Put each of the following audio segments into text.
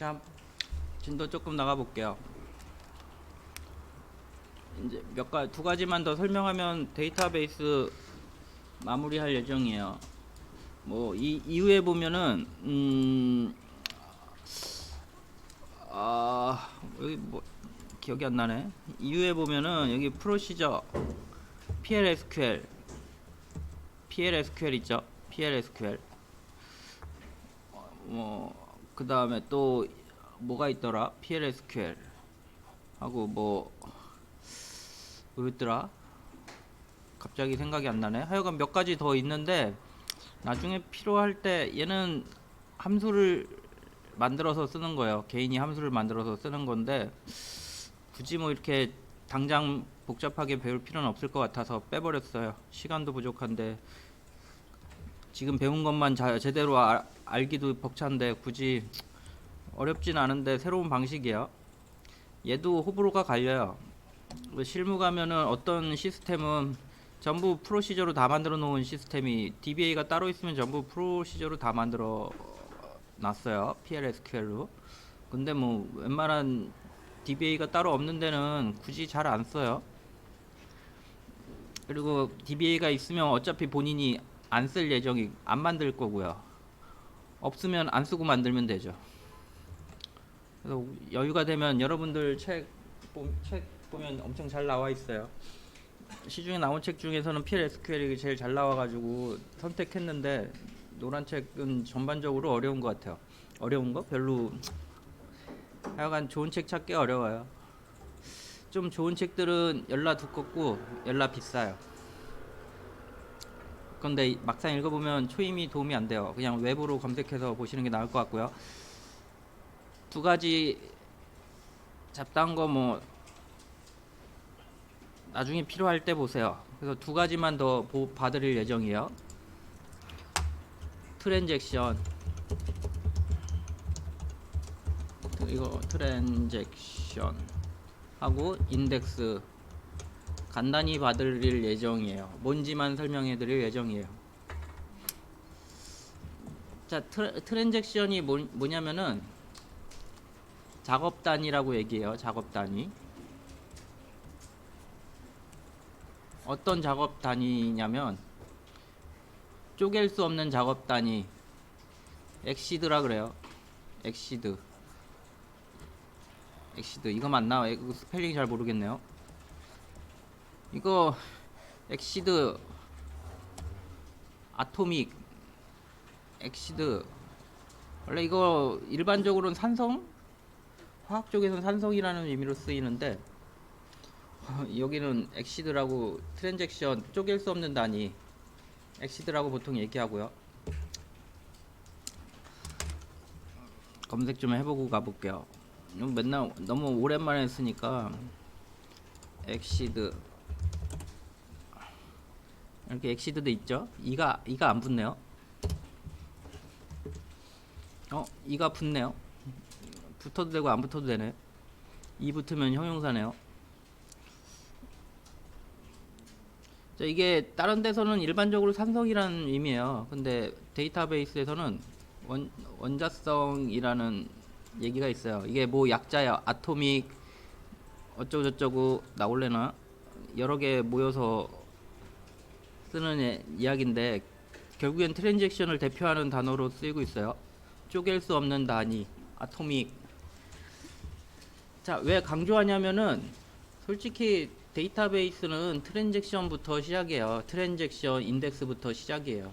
자, 진도 조금 나가 볼게요. 이제 두 가지만 더 설명하면 데이터베이스 마무리할 예정이에요. 뭐 이 이후에 보면은 여기 뭐 기억이 안 나네. 이후에 보면은 여기 프로시저 PLSQL 있죠? PLSQL. 그 다음에 또 뭐가 있더라? PLSQL 하고 뭐였더라? 갑자기 생각이 안 나네. 하여간 몇 가지 더 있는데 나중에 필요할 때 얘는 함수를 만들어서 쓰는 거예요. 개인이 함수를 만들어서 쓰는 건데 굳이 뭐 이렇게 당장 복잡하게 배울 필요는 없을 것 같아서 빼버렸어요. 시간도 부족한데 지금 배운 것만 제대로 알기도 벅찬데 굳이 어렵진 않은데 새로운 방식이에요. 얘도 호불호가 갈려요. 실무 가면은 어떤 시스템은 전부 프로시저로 다 만들어 놓은 시스템이 DBA가 따로 있으면 전부 프로시저로 다 만들어 놨어요. PLSQL로. 근데 뭐 웬만한 DBA가 따로 없는 데는 굳이 잘 안 써요. 그리고 DBA가 있으면 어차피 본인이 안 쓸 예정이 안 만들 거고요. 없으면 안 쓰고 만들면 되죠. 그래서 여유가 되면 여러분들 책 보면 엄청 잘 나와 있어요. 시중에 나온 책 중에서는 PLSQL이 제일 잘 나와가지고 선택했는데 노란 책은 전반적으로 어려운 것 같아요. 어려운 거? 별로 하여간 좋은 책 찾기 어려워요. 좀 좋은 책들은 열라 두껍고 열라 비싸요. 그런데 막상 읽어보면 초임이 도움이 안 돼요. 그냥 웹으로 검색해서 보시는 게 나을 것 같고요. 두 가지 잡다한 거 뭐 나중에 필요할 때 보세요. 그래서 두 가지만 더 봐드릴 예정이에요. 트랜잭션, 이거 트랜잭션 하고 인덱스 간단히 봐드릴 예정이에요. 뭔지만 설명해 드릴 예정이에요. 자, 트랜잭션이 뭐냐면은 작업 단위라고 얘기해요. 작업 단위. 어떤 작업 단위냐면 쪼갤 수 없는 작업 단위 엑시드라 그래요. 엑시드 이거 맞나? 이거 스펠링 잘 모르겠네요. 이거 엑시드 아토믹 엑시드 원래 이거 일반적으로는 산성 화학 쪽에서는 산성이라는 의미로 쓰이는데 여기는 엑시드라고 트랜잭션 쪼갤 수 없는 단위 엑시드라고 보통 얘기하고요. 검색 좀 해보고 가볼게요. 맨날 너무 오랜만에 쓰니까 엑시드 이렇게 엑시드도 있죠. 이가 안 붙네요. 이가 붙네요. 붙어도 되고 안 붙어도 되네. 이 붙으면 형용사네요. 자, 이게 다른 데서는 일반적으로 산성이라는 의미예요. 근데 데이터베이스에서는 원자성이라는 얘기가 있어요. 이게 뭐 약자야. 아토믹 어쩌고 저쩌고 나올래나 여러 개 모여서 쓰는 이야기인데 결국엔 트랜잭션을 대표하는 단어로 쓰이고 있어요. 쪼갤 수 없는 단위 아토믹. 자, 왜 강조하냐면은 솔직히 데이터베이스는 트랜잭션부터 시작이에요. 트랜잭션 인덱스부터 시작이에요.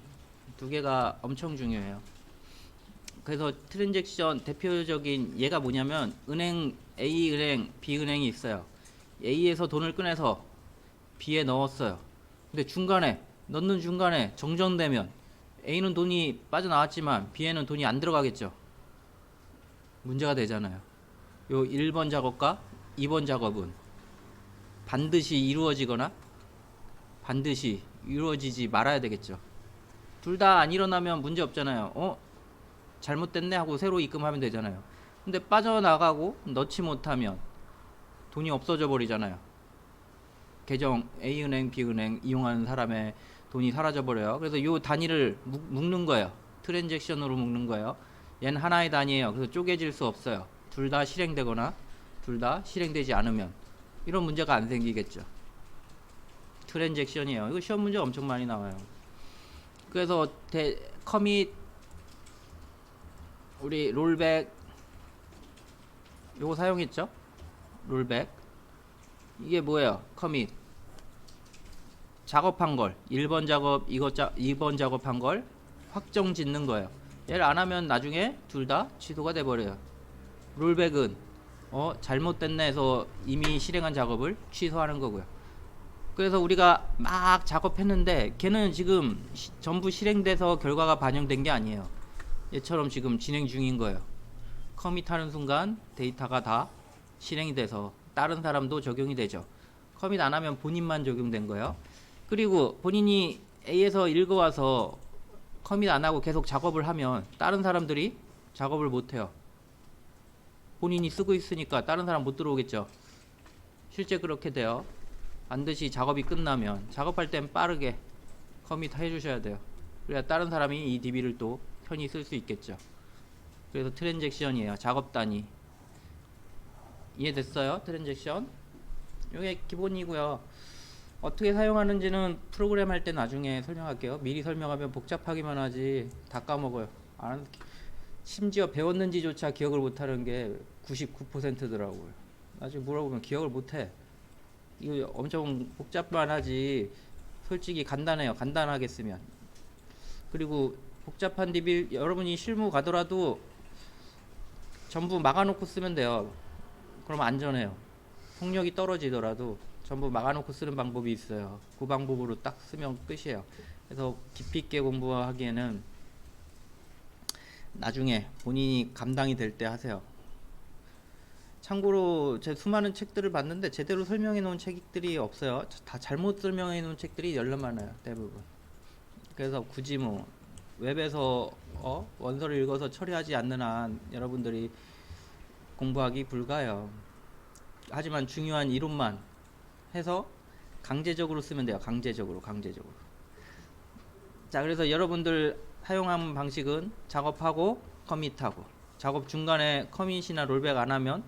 두 개가 엄청 중요해요. 그래서 트랜잭션 대표적인 예가 뭐냐면 은행 A 은행 B 은행이 있어요. A에서 돈을 꺼내서 B에 넣었어요. 근데 넣는 중간에 정정되면 A는 돈이 빠져나왔지만 B에는 돈이 안 들어가겠죠. 문제가 되잖아요. 요 1번 작업과 2번 작업은 반드시 이루어지거나 반드시 이루어지지 말아야 되겠죠. 둘 다 안 일어나면 문제 없잖아요. 잘못됐네 하고 새로 입금하면 되잖아요. 근데 빠져나가고 넣지 못하면 돈이 없어져 버리잖아요. 계정 A은행, B은행 이용하는 사람의 돈이 사라져 버려요. 그래서 요 단위를 묶는 거예요. 트랜잭션으로 묶는 거예요. 얘는 하나의 단위예요. 그래서 쪼개질 수 없어요. 둘 다 실행되거나 둘 다 실행되지 않으면 이런 문제가 안 생기겠죠. 트랜잭션이에요. 이거 시험 문제 엄청 많이 나와요. 그래서 커밋, 우리 롤백 요거 사용했죠? 롤백 이게 뭐예요? 커밋 작업한 걸 1번 작업 2번 작업한 걸 확정 짓는 거예요. 얘를 안 하면 나중에 둘 다 취소가 돼 버려요. 롤백은 잘못됐네 해서 이미 실행한 작업을 취소하는 거고요. 그래서 우리가 막 작업했는데 걔는 지금 전부 실행돼서 결과가 반영된 게 아니에요. 얘처럼 지금 진행 중인 거예요. 커밋하는 순간 데이터가 다 실행이 돼서 다른 사람도 적용이 되죠. 커밋 안 하면 본인만 적용된 거예요. 그리고 본인이 A에서 읽어와서 커밋 안 하고 계속 작업을 하면 다른 사람들이 작업을 못 해요. 본인이 쓰고 있으니까 다른 사람 못 들어오겠죠. 실제 그렇게 돼요. 반드시 작업이 끝나면 작업할 땐 빠르게 커밋 해주셔야 돼요. 그래야 다른 사람이 이 DB를 또 편히 쓸 수 있겠죠. 그래서 트랜잭션이에요. 작업 단위. 이해됐어요? 트랜잭션. 이게 기본이고요. 어떻게 사용하는지는 프로그램 할 때 나중에 설명할게요. 미리 설명하면 복잡하기만 하지 다 까먹어요. 심지어 배웠는지조차 기억을 못하는 게 99%더라고요. 나중에 물어보면 기억을 못해. 이거 엄청 복잡만 하지 솔직히 간단해요. 간단하게 쓰면. 그리고 복잡한 DB 여러분이 실무 가더라도 전부 막아놓고 쓰면 돼요. 그럼 안전해요. 속력이 떨어지더라도 전부 막아놓고 쓰는 방법이 있어요. 그 방법으로 딱 쓰면 끝이에요. 그래서 깊이 있게 공부하기에는 나중에 본인이 감당이 될 때 하세요. 참고로 제 수많은 책들을 봤는데 제대로 설명해 놓은 책들이 없어요. 다 잘못 설명해 놓은 책들이 열려 많아요. 대부분. 그래서 굳이 뭐 웹에서 원서를 읽어서 처리하지 않는 한 여러분들이 공부하기 불가해요. 하지만 중요한 이론만 해서 강제적으로 쓰면 돼요. 강제적으로. 자, 그래서 여러분들 사용하는 방식은 작업하고 커밋하고, 작업 중간에 커밋이나 롤백 안 하면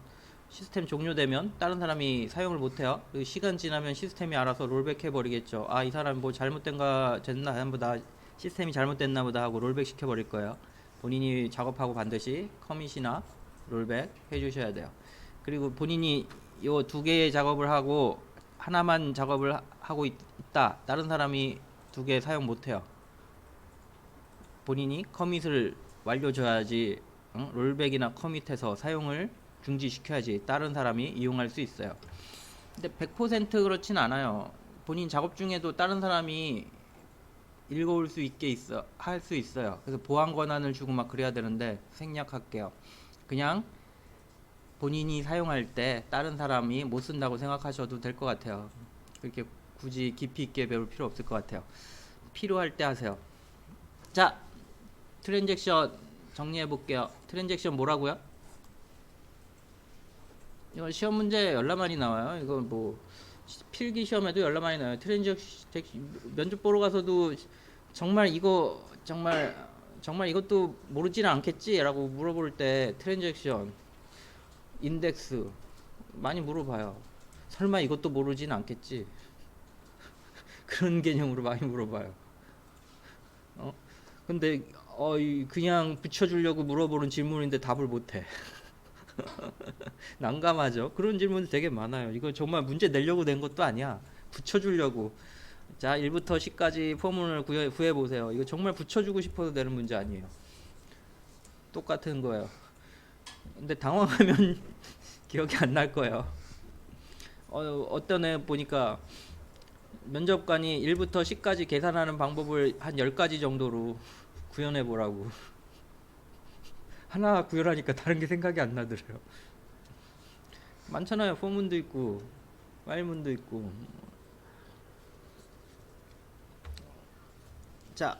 시스템 종료되면 다른 사람이 사용을 못해요. 그리고 시간 지나면 시스템이 알아서 롤백 해버리겠죠. 아, 이 사람 뭐 잘못된가 됐나 보다, 시스템이 잘못됐나 보다 하고 롤백 시켜버릴 거예요. 본인이 작업하고 반드시 커밋이나 롤백 해주셔야 돼요. 그리고 본인이 요 두 개의 작업을 하고 하나만 작업을 하고 있다. 다른 사람이 두 개 사용 못해요. 본인이 커밋을 완료줘야지, 롤백이나 커밋해서 사용을 중지시켜야지 다른 사람이 이용할 수 있어요. 근데 100% 그렇진 않아요. 본인 작업 중에도 다른 사람이 읽어올 수 있게 할 수 있어요. 그래서 보안 권한을 주고 막 그래야 되는데 생략할게요. 그냥 본인이 사용할 때 다른 사람이 못 쓴다고 생각하셔도 될 것 같아요. 그렇게 굳이 깊이 있게 배울 필요 없을 것 같아요. 필요할 때 하세요. 자, 트랜잭션 정리해 볼게요. 트랜잭션 뭐라고요? 이건 시험 문제 열나 많이 나와요. 이건 뭐 필기 시험에도 열나 많이 나와요. 트랜잭션 면접 보러 가서도 정말 이것도 모르지는 않겠지라고 물어볼 때 트랜잭션, 인덱스 많이 물어봐요. 설마 이것도 모르지는 않겠지? 그런 개념으로 많이 물어봐요. 근데 그냥 붙여주려고 물어보는 질문인데 답을 못해. 난감하죠. 그런 질문 되게 많아요. 이거 정말 문제 내려고 낸 것도 아니야. 붙여주려고. 자, 1부터 10까지 포문을 구해보세요. 이거 정말 붙여주고 싶어서 내는 문제 아니에요. 똑같은 거예요. 근데 당황하면 기억이 안 날 거예요. 어떤 애 보니까 면접관이 1부터 10까지 계산하는 방법을 한 10가지 정도로 구현해 보라고. 하나 구현하니까 다른 게 생각이 안 나더래요. 많잖아요. 포문도 있고 파일문도 있고. 자,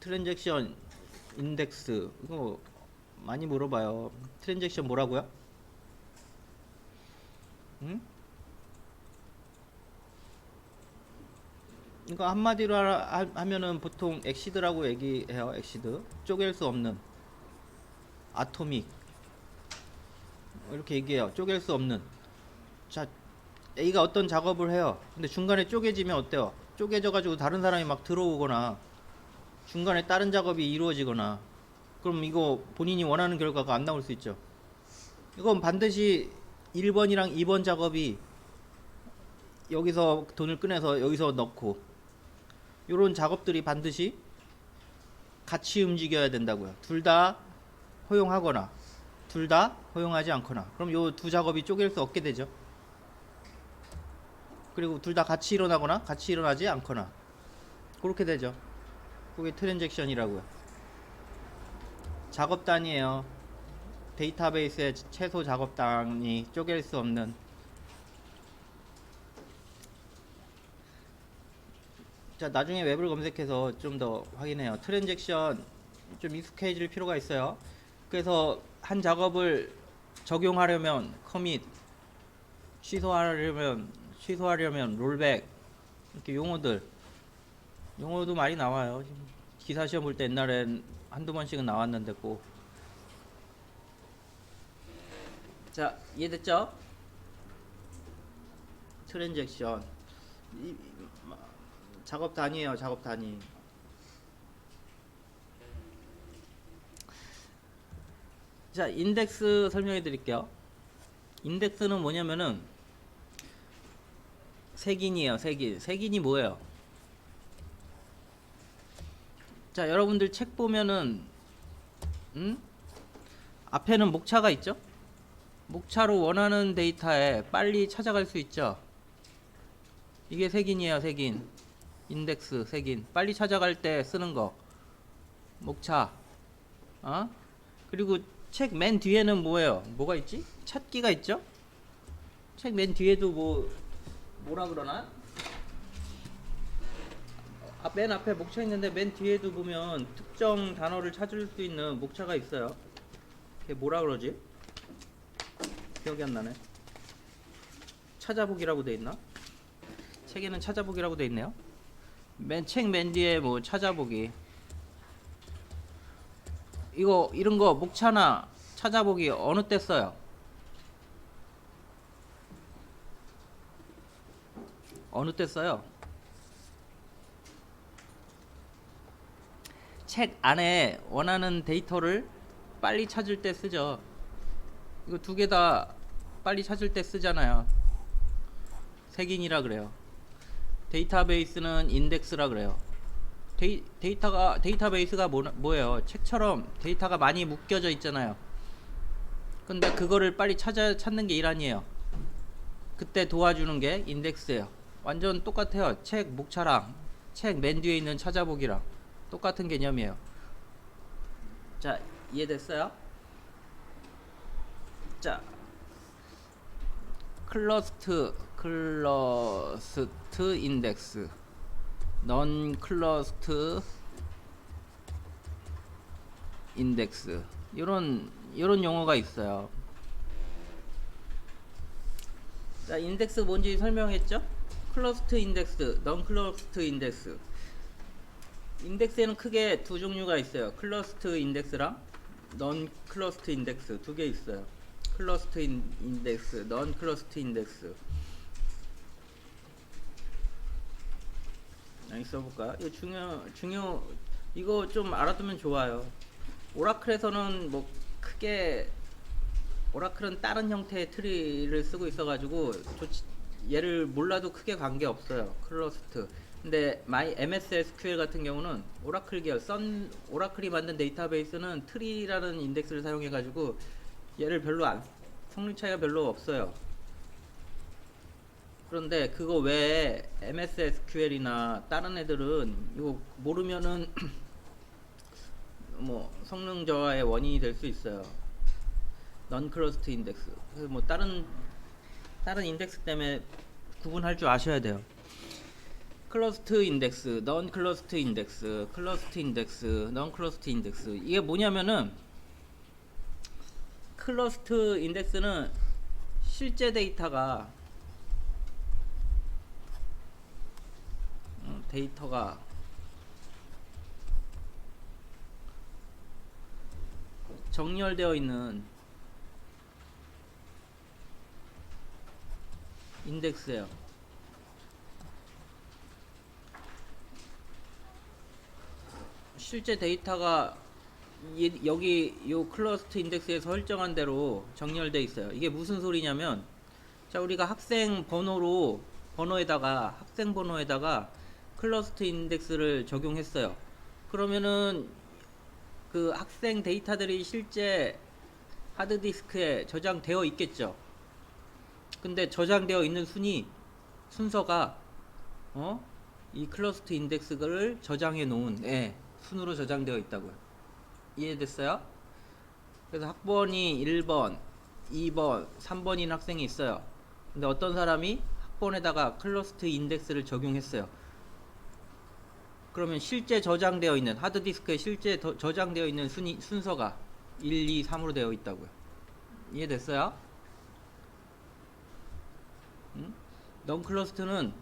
트랜잭션, 인덱스 이거 많이 물어봐요. 트랜잭션 뭐라고요? 응? 이거 한마디로 하면은 보통 엑시드라고 얘기해요. 엑시드. 쪼갤 수 없는. 아토믹 이렇게 얘기해요. 쪼갤 수 없는. 자, A가 어떤 작업을 해요. 근데 중간에 쪼개지면 어때요? 쪼개져 가지고 다른 사람이 막 들어오거나 중간에 다른 작업이 이루어지거나 그럼 이거 본인이 원하는 결과가 안 나올 수 있죠. 이건 반드시 1번이랑 2번 작업이 여기서 돈을 꺼내서 여기서 넣고 이런 작업들이 반드시 같이 움직여야 된다고요. 둘 다 허용하거나 둘 다 허용하지 않거나 그럼 요 두 작업이 쪼갤 수 없게 되죠. 그리고 둘 다 같이 일어나거나 같이 일어나지 않거나 그렇게 되죠. 그게 트랜잭션이라고요. 작업 단위에요. 데이터베이스의 최소 작업 단위 쪼갤 수 없는. 자, 나중에 웹을 검색해서 좀 더 확인해요. 트랜잭션 좀 익숙해질 필요가 있어요. 그래서 한 작업을 적용하려면 커밋, 취소하려면 롤백 이렇게 용어도 많이 나와요. 기사 시험 볼 때 옛날엔 한두 번씩은 나왔는데 꼭. 자, 이해됐죠? 트랜잭션 작업 단위예요. 작업 단위. 자, 인덱스 설명해 드릴게요. 인덱스는 뭐냐면은 색인이에요. 색인이 뭐예요? 자, 여러분들 책 보면은 앞에는 목차가 있죠? 목차로 원하는 데이터에 빨리 찾아갈 수 있죠? 이게 색인이에요. 색인. 인덱스 색인. 빨리 찾아갈 때 쓰는 거. 목차. 그리고 책 맨 뒤에는 뭐예요? 뭐가 있지? 찾기가 있죠? 책 맨 뒤에도 뭐라 그러나? 맨 앞에 목차 있는데 맨 뒤에도 보면 특정 단어를 찾을 수 있는 목차가 있어요. 그게 뭐라 그러지? 기억이 안 나네. 찾아보기라고 돼 있나? 책에는 찾아보기라고 돼 있네요. 책 맨 뒤에 뭐 찾아보기. 이런 거 목차나 찾아보기 어느 때 써요? 어느 때 써요? 책 안에 원하는 데이터를 빨리 찾을 때 쓰죠. 이거 두 개 다 빨리 찾을 때 쓰잖아요. 색인이라 그래요. 데이터베이스는 인덱스라 그래요. 데이터베이스가 뭐예요? 책처럼 데이터가 많이 묶여져 있잖아요. 근데 그거를 빨리 찾는 게 일 아니에요. 그때 도와주는 게 인덱스예요. 완전 똑같아요. 책 목차랑 책 맨 뒤에 있는 찾아보기랑 똑같은 개념이에요. 자, 이해됐어요? 자, 클러스트 인덱스, 넌 클러스트 인덱스 이런 용어가 있어요. 자, 인덱스 뭔지 설명했죠? 클러스트 인덱스, 넌 클러스트 인덱스. 인덱스에는 크게 두 종류가 있어요. 클러스트 인덱스랑 넌 클러스트 인덱스 두 개 있어요. 클러스트 인덱스, 넌 클러스트 인덱스. 여기 써볼까? 이거 이거 좀 알아두면 좋아요. 오라클에서는 뭐 크게 오라클은 다른 형태의 트리를 쓰고 있어가지고 얘를 몰라도 크게 관계 없어요. 클러스트. 근데 MS SQL 같은 경우는 오라클 계열, 오라클이 만든 데이터베이스는 트리라는 인덱스를 사용해가지고 얘를 성능 차이가 별로 없어요. 그런데 그거 외에 MS SQL이나 다른 애들은 이거 모르면은 뭐 성능 저하의 원인이 될 수 있어요. 넌 클러스트 인덱스. 그래서 뭐 다른 인덱스 때문에 구분할 줄 아셔야 돼요. 클러스트 인덱스, 넌 클러스트 인덱스, 클러스트 인덱스, 넌 클러스트 인덱스. 이게 뭐냐면은 클러스트 인덱스는 실제 데이터가 정렬되어 있는 인덱스예요. 실제 데이터가 여기 요 클러스터 인덱스에 설정한 대로 정렬되어 있어요. 이게 무슨 소리냐면, 자, 우리가 학생 번호에다가 클러스터 인덱스를 적용했어요. 그러면은 그 학생 데이터들이 실제 하드디스크에 저장되어 있겠죠. 근데 저장되어 있는 순서가 이 클러스터 인덱스를 저장해 놓은 순으로 저장되어 있다고요. 이해됐어요? 그래서 학번이 1번, 2번, 3번인 학생이 있어요. 근데 어떤 사람이 학번에다가 클러스터 인덱스를 적용했어요. 그러면 실제 저장되어 있는 하드디스크에 실제 저장되어 있는 순서가 1, 2, 3으로 되어 있다고요. 이해됐어요? 넌클러스트는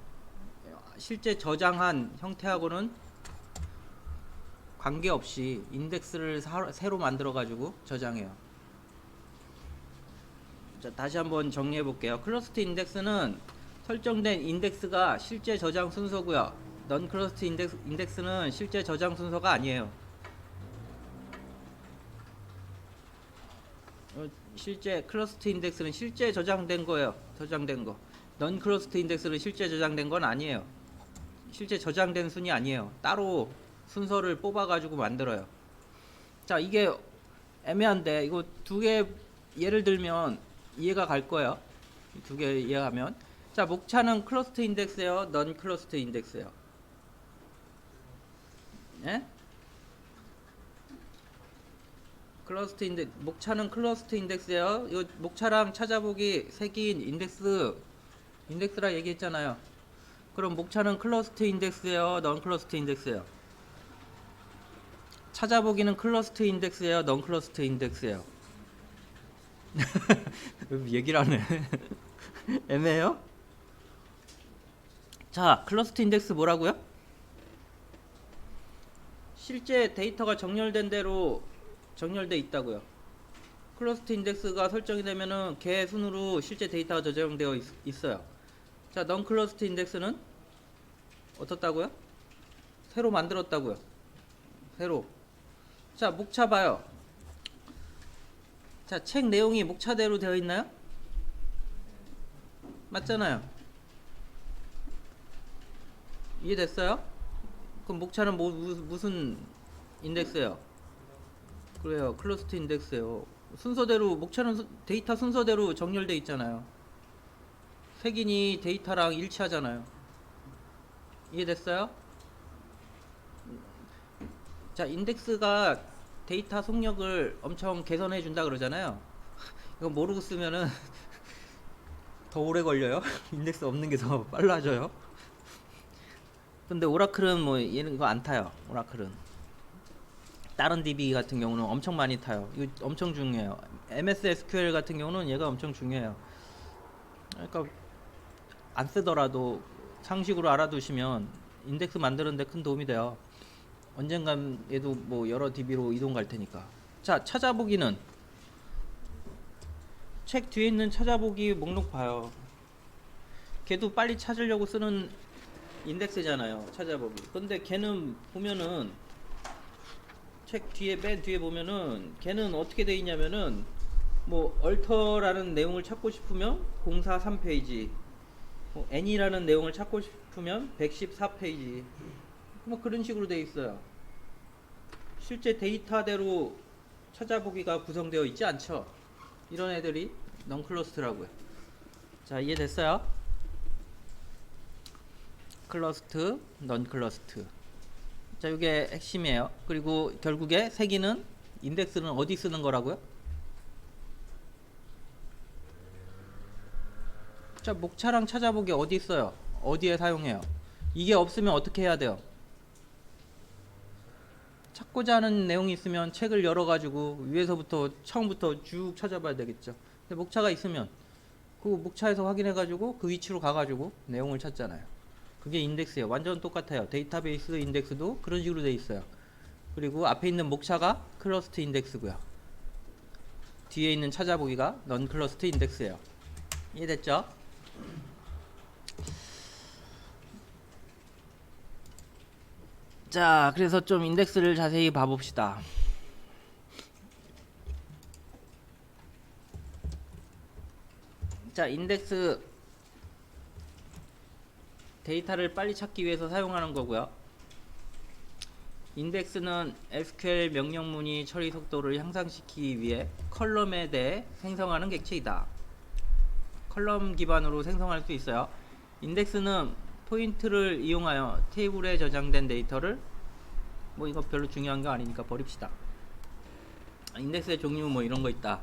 실제 저장한 형태하고는 관계없이 인덱스를 새로 만들어 가지고 저장해요. 자, 다시 한번 정리해 볼게요. 클러스터 인덱스는 설정된 인덱스가 실제 저장 순서고요. 넌 클러스터 인덱스는 실제 저장 순서가 아니에요. 실제 클러스터 인덱스는 실제 저장된 거예요. 저장된 거. 넌 클러스터 인덱스는 실제 저장된 건 아니에요. 실제 저장된 순이 아니에요. 따로 순서를 뽑아 가지고 만들어요. 자, 이게 애매한데 이거 두 개 예를 들면 이해가 갈 거예요. 두 개 이해하면. 자, 목차는 클러스터 인덱스예요, 넌 클러스터 인덱스예요. 예? 클러스터 목차는 클러스터 인덱스예요. 이 목차랑 찾아보기 색인 인덱스라 얘기했잖아요. 그럼 목차는 클러스터 인덱스예요, 넌 클러스터 인덱스예요. 찾아보기는 클러스터 인덱스예요, 넌 클러스터 인덱스예요. 얘기를 안 해. 애매해요? 자, 클러스터 인덱스 뭐라고요? 실제 데이터가 정렬된 대로 정렬돼 있다고요. 클러스터 인덱스가 설정이 되면은 걔 순으로 실제 데이터가 저장되어 있어요. 자, 넌 클러스터 인덱스는 어떻다고요? 새로 만들었다고요. 새로. 자, 목차 봐요. 자, 책 내용이 목차대로 되어 있나요? 맞잖아요. 이해됐어요? 그럼 목차는 무슨 인덱스예요? 그래요, 클러스터 인덱스예요. 순서대로 목차는 데이터 순서대로 정렬돼 있잖아요. 색인이 데이터랑 일치하잖아요. 이해됐어요? 자, 인덱스가 데이터 속력을 엄청 개선해 준다 그러잖아요. 이거 모르고 쓰면은 더 오래 걸려요. 인덱스 없는 게 더 빨라져요. 근데 오라클은 뭐 얘는 이거 안 타요. 오라클은 다른 DB 같은 경우는 엄청 많이 타요. 이거 엄청 중요해요. MS SQL 같은 경우는 얘가 엄청 중요해요. 그러니까 안 쓰더라도 상식으로 알아두시면 인덱스 만드는 데 큰 도움이 돼요. 언젠간 얘도 뭐 여러 DB로 이동 갈 테니까. 자, 찾아보기는 책 뒤에 있는 찾아보기 목록 봐요. 걔도 빨리 찾으려고 쓰는 인덱스잖아요, 찾아보기. 근데 걔는 보면은 책 뒤에 맨 뒤에 보면은 걔는 어떻게 돼 있냐면은 뭐 얼터라는 내용을 찾고 싶으면 043페이지, 뭐 n이라는 내용을 찾고 싶으면 114페이지, 뭐 그런 식으로 돼 있어요. 실제 데이터대로 찾아보기가 구성되어 있지 않죠. 이런 애들이 넌클러스트라고요. 자, 이해됐어요? 클러스트, 넌클러스트. 자, 이게 핵심이에요. 그리고 결국에 색이는 인덱스는 어디 쓰는 거라고요? 자, 목차랑 찾아보기 어디 있어요? 어디에 사용해요? 이게 없으면 어떻게 해야 돼요? 찾고자 하는 내용이 있으면 책을 열어가지고 위에서부터 처음부터 쭉 찾아봐야 되겠죠. 근데 목차가 있으면 그 목차에서 확인해가지고 그 위치로 가가지고 내용을 찾잖아요. 그게 인덱스예요. 완전 똑같아요. 데이터베이스 인덱스도 그런 식으로 돼 있어요. 그리고 앞에 있는 목차가 클러스터 인덱스고요. 뒤에 있는 찾아보기가 넌 클러스트 인덱스예요. 이해됐죠? 자, 그래서 좀 인덱스를 자세히 봐봅시다. 자, 인덱스 데이터를 빨리 찾기 위해서 사용하는 거고요. 인덱스는 SQL 명령문의 처리 속도를 향상시키기 위해 컬럼에 대해 생성하는 객체이다. 컬럼 기반으로 생성할 수 있어요. 인덱스는 포인트를 이용하여 테이블에 저장된 데이터를, 뭐 이거 별로 중요한 거 아니니까 버립시다. 인덱스의 종류 뭐 이런 거 있다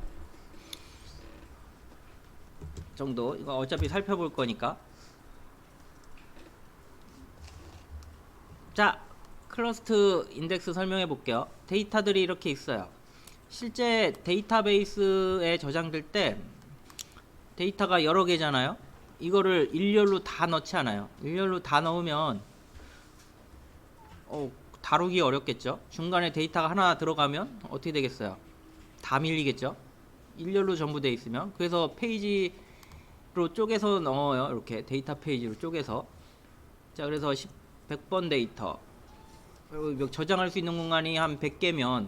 정도. 이거 어차피 살펴볼 거니까. 자, 클러스트 인덱스 설명해 볼게요. 데이터들이 이렇게 있어요. 실제 데이터베이스에 저장될 때 데이터가 여러 개잖아요. 이거를 일렬로 다 넣지 않아요. 일렬로 다 넣으면 다루기 어렵겠죠. 중간에 데이터가 하나 들어가면 어떻게 되겠어요? 다 밀리겠죠. 일렬로 전부 돼 있으면. 그래서 페이지로 쪼개서 넣어요. 이렇게 데이터 페이지로 쪼개서. 자, 그래서 100번 데이터, 저장할 수 있는 공간이 한 100개면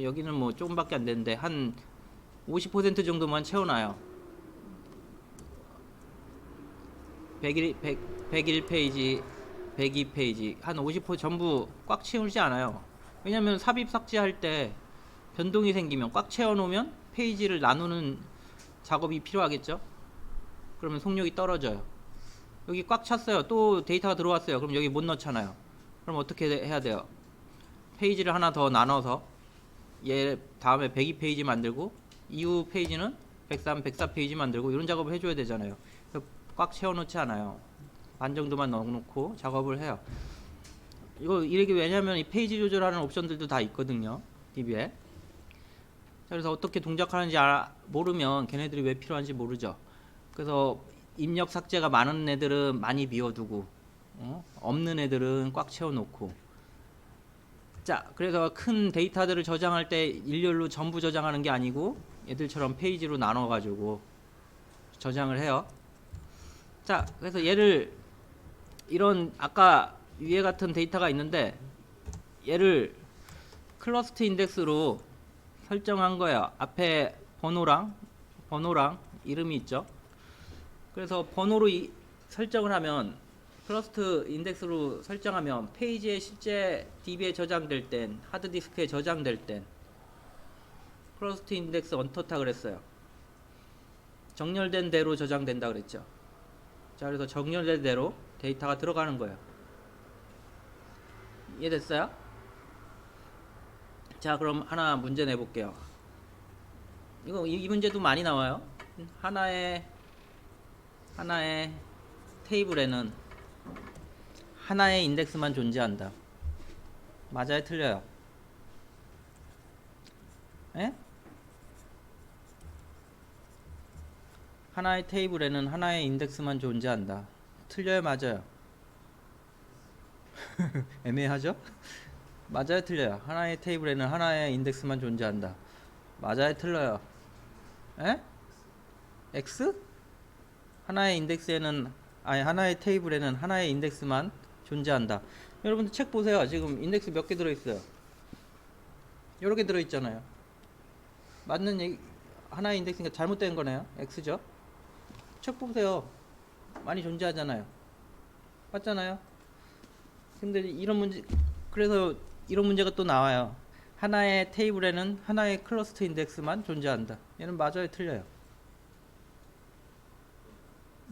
여기는 뭐 조금밖에 안 되는데 한 50% 정도만 채워놔요. 101페이지 102페이지 한 50% 전부 꽉 채우지 않아요. 왜냐면 삽입 삭제할 때 변동이 생기면 꽉 채워놓으면 페이지를 나누는 작업이 필요하겠죠. 그러면 속력이 떨어져요. 여기 꽉 찼어요. 또 데이터가 들어왔어요. 그럼 여기 못 넣잖아요. 그럼 어떻게 해야 돼요? 페이지를 하나 더 나눠서 얘 다음에 102페이지 만들고 이후 페이지는 103, 104페이지 만들고 이런 작업을 해줘야 되잖아요. 꽉 채워놓지 않아요. 반 정도만 넣어놓고 작업을 해요. 이게 왜냐면 이 페이지 조절하는 옵션들도 다 있거든요. DB에. 자, 그래서 어떻게 동작하는지 모르면 걔네들이 왜 필요한지 모르죠. 그래서 입력 삭제가 많은 애들은 많이 비워두고 없는 애들은 꽉 채워놓고. 자, 그래서 큰 데이터들을 저장할 때 일렬로 전부 저장하는 게 아니고 얘들처럼 페이지로 나눠가지고 저장을 해요. 자, 그래서 얘를 이런 아까 위에 같은 데이터가 있는데 얘를 클러스트 인덱스로 설정한 거예요. 앞에 번호랑 이름이 있죠. 그래서 번호로 설정을 하면 클러스트 인덱스로 설정하면 페이지에 실제 DB에 저장될 땐, 하드디스크에 저장될 땐 클러스트 인덱스 언터타 그랬어요. 정렬된 대로 저장된다 그랬죠. 자, 그래서 정렬된 대로 데이터가 들어가는 거예요. 이해됐어요? 자, 그럼 하나 문제 내볼게요. 이 문제도 많이 나와요. 하나의 테이블에는 하나의 인덱스만 존재한다. 맞아요? 틀려요? 에? 하나의 테이블에는 하나의 인덱스만 존재한다. 틀려요? 맞아요? 애매하죠? 맞아요? 틀려요? 하나의 테이블에는 하나의 인덱스만 존재한다. 맞아요? 틀려요? 에? X? 하나의 테이블에는 하나의 인덱스만 존재한다. 여러분들 책 보세요. 지금 인덱스 몇 개 들어있어요? 여러 개 들어있잖아요. 맞는 얘기, 하나의 인덱스니까 잘못된 거네요. X죠? 책 보세요. 많이 존재하잖아요. 맞잖아요? 근데 그래서 이런 문제가 또 나와요. 하나의 테이블에는 하나의 클러스터 인덱스만 존재한다. 얘는 맞아요? 틀려요?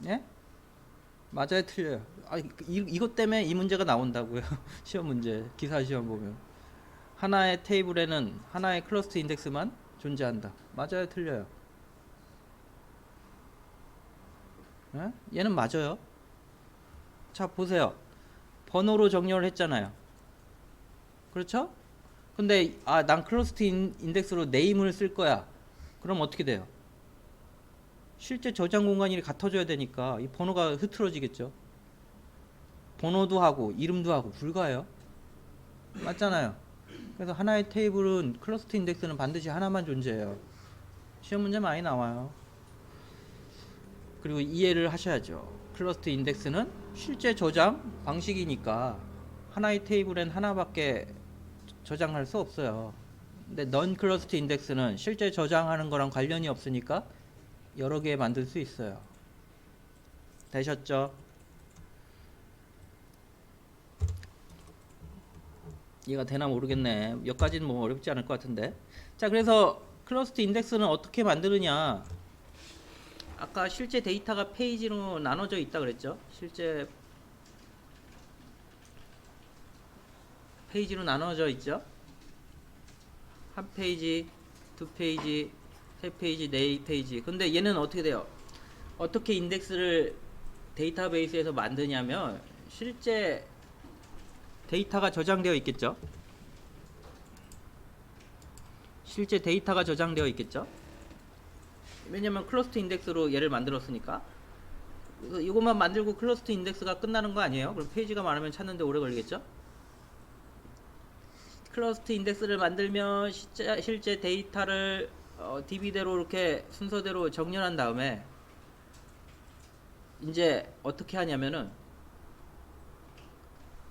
예? 맞아요? 틀려요? 이것 때문에 이 문제가 나온다고요. 시험 문제, 기사 시험 보면. 하나의 테이블에는 하나의 클러스터 인덱스만 존재한다. 맞아요? 틀려요? 예? 얘는 맞아요. 자, 보세요. 번호로 정렬을 했잖아요. 그렇죠? 근데 난 클러스터 인덱스로 네임을 쓸 거야. 그럼 어떻게 돼요? 실제 저장 공간이 같아져야 되니까 이 번호가 흐트러지겠죠. 번호도 하고 이름도 하고 불가해요. 맞잖아요. 그래서 하나의 테이블은 클러스터 인덱스는 반드시 하나만 존재해요. 시험 문제 많이 나와요. 그리고 이해를 하셔야죠. 클러스터 인덱스는 실제 저장 방식이니까 하나의 테이블엔 하나밖에 저장할 수 없어요. 근데 넌 클러스터 인덱스는 실제 저장하는 거랑 관련이 없으니까 여러 개 만들 수 있어요. 되셨죠? 이해가 되나 모르겠네. 여기까지는 뭐 어렵지 않을 것 같은데. 자, 그래서 클러스터 인덱스는 어떻게 만드느냐. 아까 실제 데이터가 페이지로 나눠져 있다 그랬죠? 실제 페이지로 나눠져 있죠? 한 페이지, 두 페이지, 세 페이지, 네 페이지. 근데 얘는 어떻게 돼요? 어떻게 인덱스를 데이터베이스에서 만드냐면 실제 데이터가 저장되어 있겠죠? 실제 데이터가 저장되어 있겠죠? 왜냐면 클러스터 인덱스로 얘를 만들었으니까. 이것만 만들고 클러스터 인덱스가 끝나는 거 아니에요? 그럼 페이지가 많으면 찾는데 오래 걸리겠죠? 클러스터 인덱스를 만들면 실제 데이터를 DB대로 이렇게 순서대로 정렬한 다음에 이제 어떻게 하냐면은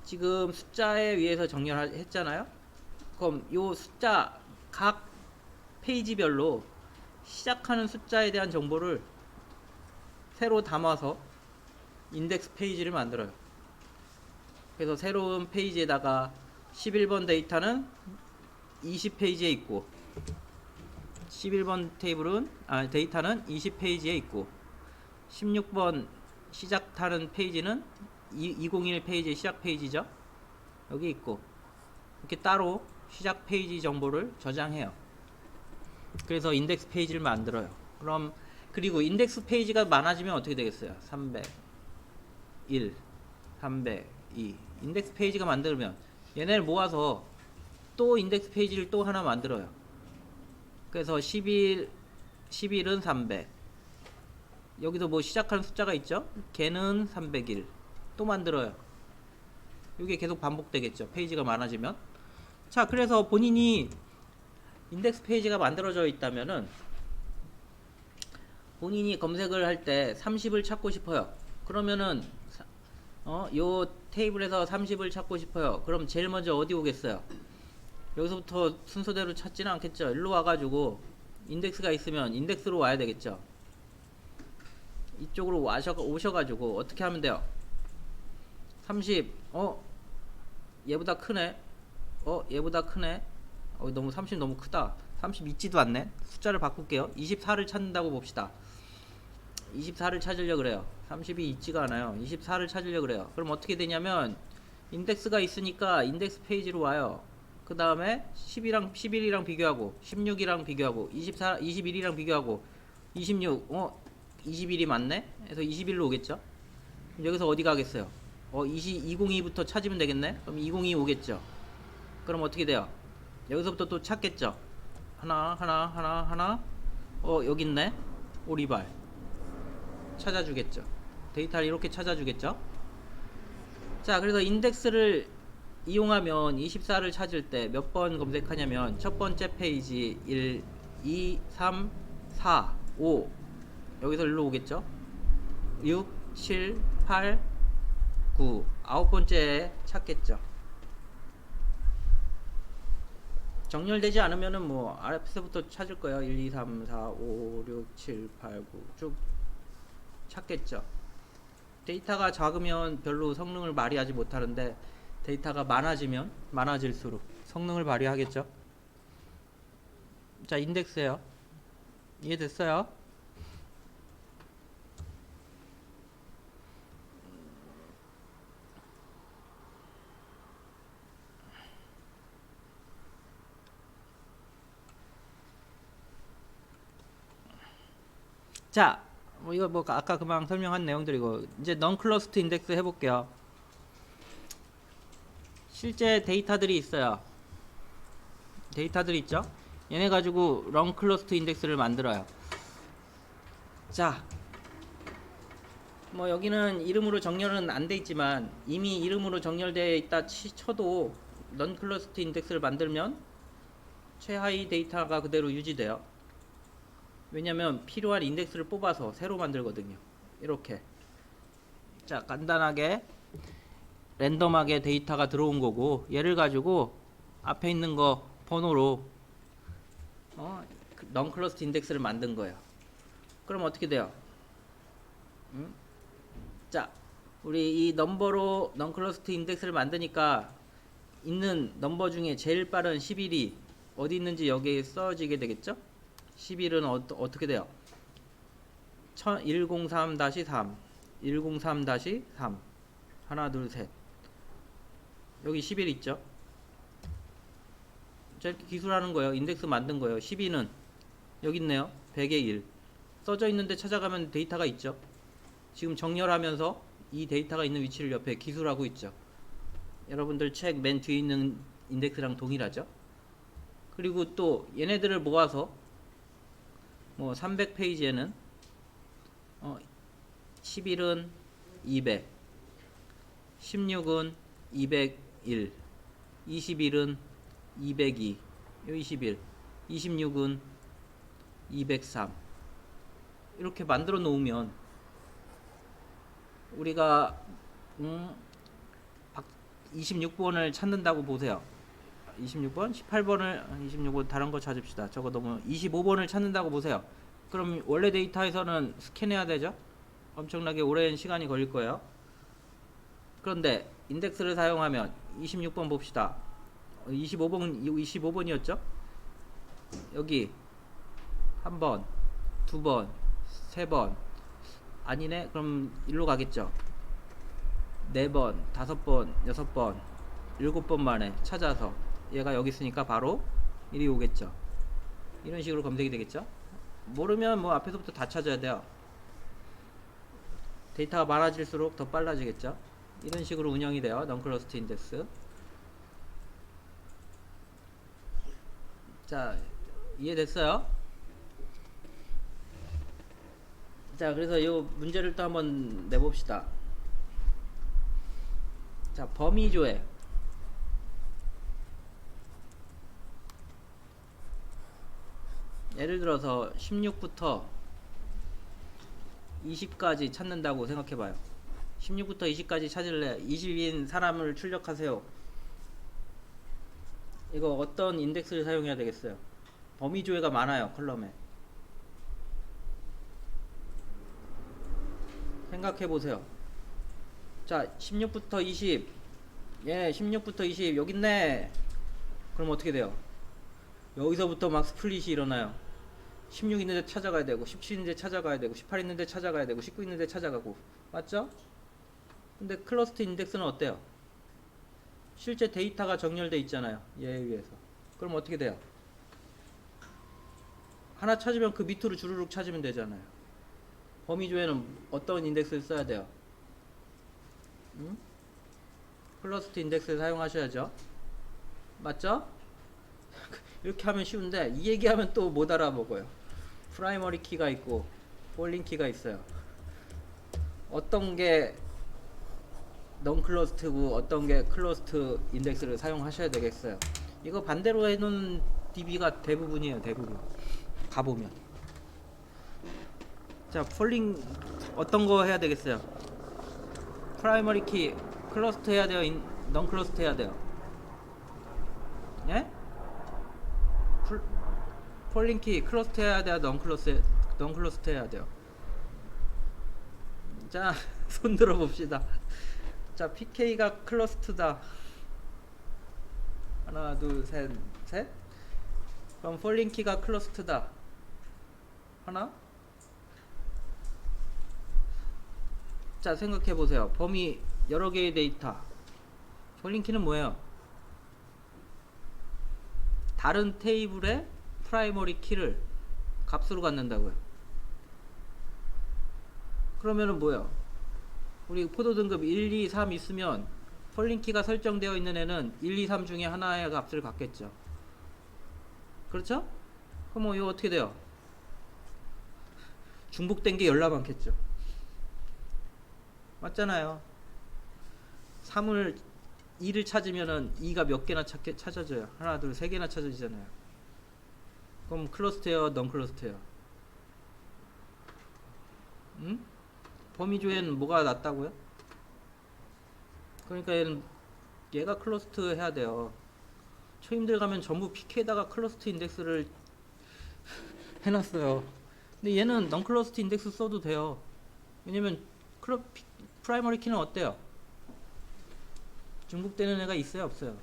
지금 숫자에 의해서 정렬했잖아요. 그럼 요 숫자 각 페이지별로 시작하는 숫자에 대한 정보를 새로 담아서 인덱스 페이지를 만들어요. 그래서 새로운 페이지에다가 11번 데이터는 20페이지에 있고 11번 데이터는 20페이지에 있고 16번 시작하는 페이지는 201 페이지의 시작 페이지죠. 여기 있고 이렇게 따로 시작 페이지 정보를 저장해요. 그래서 인덱스 페이지를 만들어요. 그리고 인덱스 페이지가 많아지면 어떻게 되겠어요? 301, 302 인덱스 페이지가 만들면 얘네를 모아서 또 인덱스 페이지를 또 하나 만들어요. 그래서 11은 300 여기도 뭐 시작하는 숫자가 있죠? 걔는 301 또 만들어요. 이게 계속 반복되겠죠. 페이지가 많아지면. 자, 그래서 본인이 인덱스 페이지가 만들어져 있다면은 본인이 검색을 할 때 30을 찾고 싶어요. 그러면은 요 테이블에서 30을 찾고 싶어요. 그럼 제일 먼저 어디 오겠어요? 여기서부터 순서대로 찾지는 않겠죠. 일로 와가지고 인덱스가 있으면 인덱스로 와야 되겠죠. 이쪽으로 오셔가지고 어떻게 하면 돼요? 30 얘보다 크네. 얘보다 크네. 너무 30 너무 크다. 30 있지도 않네. 숫자를 바꿀게요. 24를 찾는다고 봅시다. 24를 찾으려 그래요. 30이 있지가 않아요. 24를 찾으려 그래요. 그럼 어떻게 되냐면 인덱스가 있으니까 인덱스 페이지로 와요. 그 다음에 11이랑 비교하고 16이랑 비교하고 21이랑 비교하고 26 21이 맞네? 그래서 21로 오겠죠. 그럼 여기서 어디 가겠어요? 202부터 찾으면 되겠네. 그럼 202 오겠죠. 그럼 어떻게 돼요? 여기서부터 또 찾겠죠. 하나 여기 있네. 오리발 찾아주겠죠. 데이터를 이렇게 찾아주겠죠. 자, 그래서 인덱스를 이용하면 24를 찾을 때 몇 번 검색하냐면 첫 번째 페이지 1, 2, 3, 4, 5 여기서 일로 오겠죠. 6, 7, 8, 9 아홉 번째에 찾겠죠. 정렬되지 않으면은 뭐 아래서부터 찾을 거예요. 1, 2, 3, 4, 5, 6, 7, 8, 9 쭉 찾겠죠. 데이터가 작으면 별로 성능을 발휘하지 못하는데 데이터가 많아지면 많아질수록 성능을 발휘하겠죠. 자, 인덱스예요. 이해됐어요? 자, 이거 뭐 아까 금방 설명한 내용들이고 이제 non cluster 인덱스 해볼게요. 실제 데이터들이 있어요. 데이터들이 있죠. 얘네 가지고 non cluster 인덱스를 만들어요. 자, 뭐 여기는 이름으로 정렬은 안 돼 있지만 이미 이름으로 정렬되어 있다 쳐도 non cluster 인덱스를 만들면 최하위 데이터가 그대로 유지돼요. 왜냐면 필요한 인덱스를 뽑아서 새로 만들거든요. 이렇게. 자, 간단하게 랜덤하게 데이터가 들어온 거고, 얘를 가지고 앞에 있는 거 번호로 넌클러스트 인덱스를 만든 거예요. 그럼 어떻게 돼요? 자, 우리 이 넘버로 넌클러스트 인덱스를 만드니까 있는 넘버 중에 제일 빠른 11이 어디 있는지 여기에 써지게 되겠죠? 11은 어떻게 돼요? 103-3 103-3 하나 둘 셋 여기 11 있죠? 자, 이렇게 기술하는 거예요. 인덱스 만든 거예요. 12는 여기 있네요. 100에 1 써져 있는데 찾아가면 데이터가 있죠. 지금 정렬하면서 이 데이터가 있는 위치를 옆에 기술하고 있죠. 여러분들 책 맨 뒤에 있는 인덱스랑 동일하죠. 그리고 또 얘네들을 모아서 뭐 300페이지에는 11은 200, 16은 201, 21은 202, 21, 26은 203 이렇게 만들어 놓으면 우리가 26번을 찾는다고 보세요. 26번, 18번을 26번 다른 거 찾읍시다. 저거 너무 25번을 찾는다고 보세요. 그럼 원래 데이터에서는 스캔해야 되죠? 엄청나게 오랜 시간이 걸릴 거예요. 그런데 인덱스를 사용하면 26번 봅시다. 25번이었죠? 여기 한 번, 두 번, 세 번 아니네? 그럼 일로 가겠죠? 4번, 5번, 6번, 7번 만에 찾아서 얘가 여기 있으니까 바로 이리 오겠죠. 이런 식으로 검색이 되겠죠. 모르면 뭐 앞에서부터 다 찾아야 돼요. 데이터가 많아질수록 더 빨라지겠죠. 이런 식으로 운영이 돼요. 넌클러스트 인덱스. 자, 이해됐어요? 자, 그래서 이 문제를 또 한번 내봅시다. 자, 범위조회. 예를 들어서 16부터 20까지 찾는다고 생각해봐요. 16부터 20까지 찾을래. 20인 사람을 출력하세요. 이거 어떤 인덱스를 사용해야 되겠어요? 범위 조회가 많아요. 컬럼에. 생각해보세요. 자, 16부터 20. 예, 16부터 20 여기 있네. 그럼 어떻게 돼요? 여기서부터 막 스플릿이 일어나요. 16 있는데 찾아가야 되고, 17 있는데 찾아가야 되고, 18 있는데 찾아가야 되고, 19 있는데 찾아가고. 맞죠? 근데 클러스터 인덱스는 어때요? 실제 데이터가 정렬돼 있잖아요. 얘에 의해서. 그럼 어떻게 돼요? 하나 찾으면 그 밑으로 주르륵 찾으면 되잖아요. 범위 조회는 어떤 인덱스를 써야 돼요? 클러스터 인덱스를 사용하셔야죠. 맞죠? 이렇게 하면 쉬운데 이 얘기하면 또 못 알아먹어요. 프라이머리 키가 있고 폴링 키가 있어요. 어떤 게 넌클러스트고 어떤 게 클러스트 인덱스를 사용하셔야 되겠어요. 이거 반대로 해놓은 DB가 대부분이에요. 대부분 가보면. 자, 폴링 어떤 거 해야 되겠어요? 프라이머리 키 클러스트 해야 돼요? 넌클러스트 해야 돼요? 예? 폴링 키 클러스트 해야 돼요? 넌클러스트 해야 돼요? 자, 손 들어 봅시다. 자, PK가 클러스트다. 하나, 둘, 셋, 셋. 그럼 폴링 키가 클러스트다. 하나. 자, 생각해 보세요. 범위 여러 개의 데이터. 폴링 키는 뭐예요? 다른 테이블의 프라이머리 키를 값으로 갖는다고요. 그러면은 뭐예요? 우리 포도 등급 1, 2, 3 있으면 폴링 키가 설정되어 있는 애는 1, 2, 3 중에 하나의 값을 갖겠죠. 그렇죠? 그럼 뭐 이거 어떻게 돼요? 중복된 게 열나 많겠죠. 맞잖아요. 3을 2를 찾으면은 2가 몇 개나 찾아져요. 하나, 둘, 세 개나 찾아지잖아요. 그럼 클러스터예요, 넌클러스터예요? 응? 범위 조회는 뭐가 낫다고요? 그러니까 얘가 클러스트 해야 돼요. 초임들 가면 전부 PK에다가 클러스트 인덱스를 해놨어요. 근데 얘는 넌클러스트 인덱스 써도 돼요. 왜냐면 프라이머리 키는 어때요? 중복되는 애가 있어요, 없어요?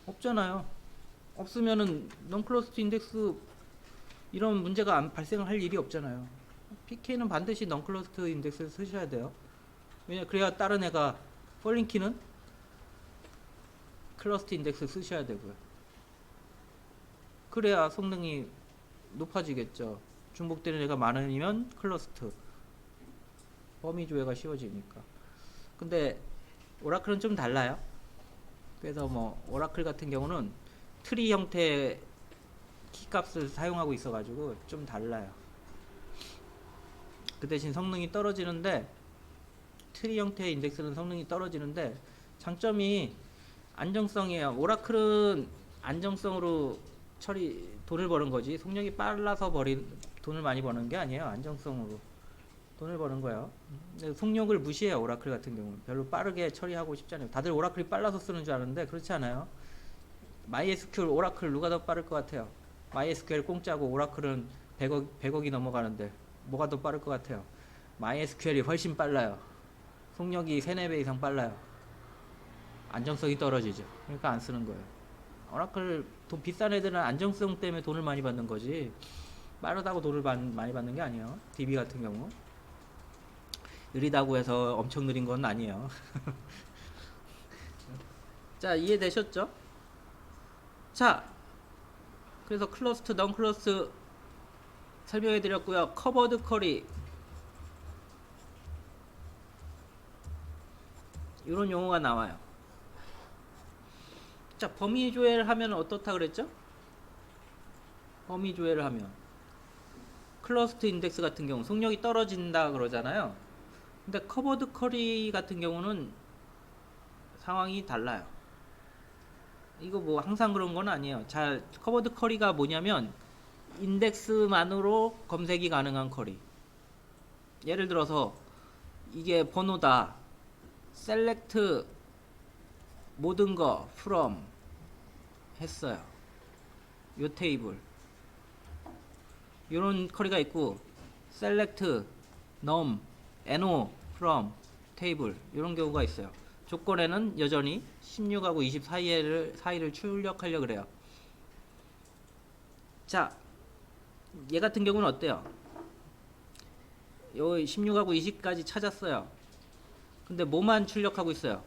없잖아요. 없으면은 넌클러스트 인덱스 이런 문제가 발생을 할 일이 없잖아요. PK는 반드시 넌클러스트 인덱스를 쓰셔야 돼요. 왜냐 그래야 다른 애가 폴링 키는 클러스트 인덱스 쓰셔야 되고요. 그래야 성능이 높아지겠죠. 중복되는 애가 많으면 클러스트 범위 조회가 쉬워지니까. 근데 오라클은 좀 달라요. 그래서 뭐 오라클 같은 경우는 트리 형태의 키값을 사용하고 있어가지고 좀 달라요. 그 대신 성능이 떨어지는데, 트리 형태의 인덱스는 성능이 떨어지는데 장점이 안정성이에요. 오라클은 안정성으로 돈을 버는 거지, 속력이 빨라서 돈을 많이 버는 게 아니에요. 안정성으로 돈을 버는 거예요. 속력을 무시해요. 오라클 같은 경우는 별로 빠르게 처리하고 싶지 않아요. 다들 오라클이 빨라서 쓰는 줄 아는데 그렇지 않아요. MySQL, 오라클 누가 더 빠를 것 같아요? MySQL 공짜고 오라클은 100억이 넘어가는데 뭐가 더 빠를 것 같아요? MySQL이 훨씬 빨라요. 속력이 3, 4배 이상 빨라요. 안정성이 떨어지죠. 그러니까 안 쓰는 거예요. 오라클 돈 비싼 애들은 안정성 때문에 돈을 많이 받는 거지, 빠르다고 돈을 많이 받는 게 아니에요. DB 같은 경우 느리다고 해서 엄청 느린 건 아니에요. 자, 이해되셨죠? 자, 그래서 클러스트, 넌클러스트 설명해 드렸고요. 커버드 쿼리 이런 용어가 나와요. 자, 범위 조회를 하면 어떻다 그랬죠? 범위 조회를 하면 클러스트 인덱스 같은 경우 속력이 떨어진다 그러잖아요. 근데 커버드 쿼리 같은 경우는 상황이 달라요. 이거 뭐 항상 그런 건 아니에요. 커버드 쿼리가 뭐냐면 인덱스만으로 검색이 가능한 쿼리. 예를 들어서 이게 번호다, select 모든 거 from 했어요. 요 테이블 요런 쿼리가 있고, select num no from 테이블 요런 경우가 있어요. 조건에는 여전히 16하고 20 사이를 출력하려 그래요. 자, 얘 같은 경우는 어때요? 요 16하고 20까지 찾았어요. 근데 뭐만 출력하고 있어요?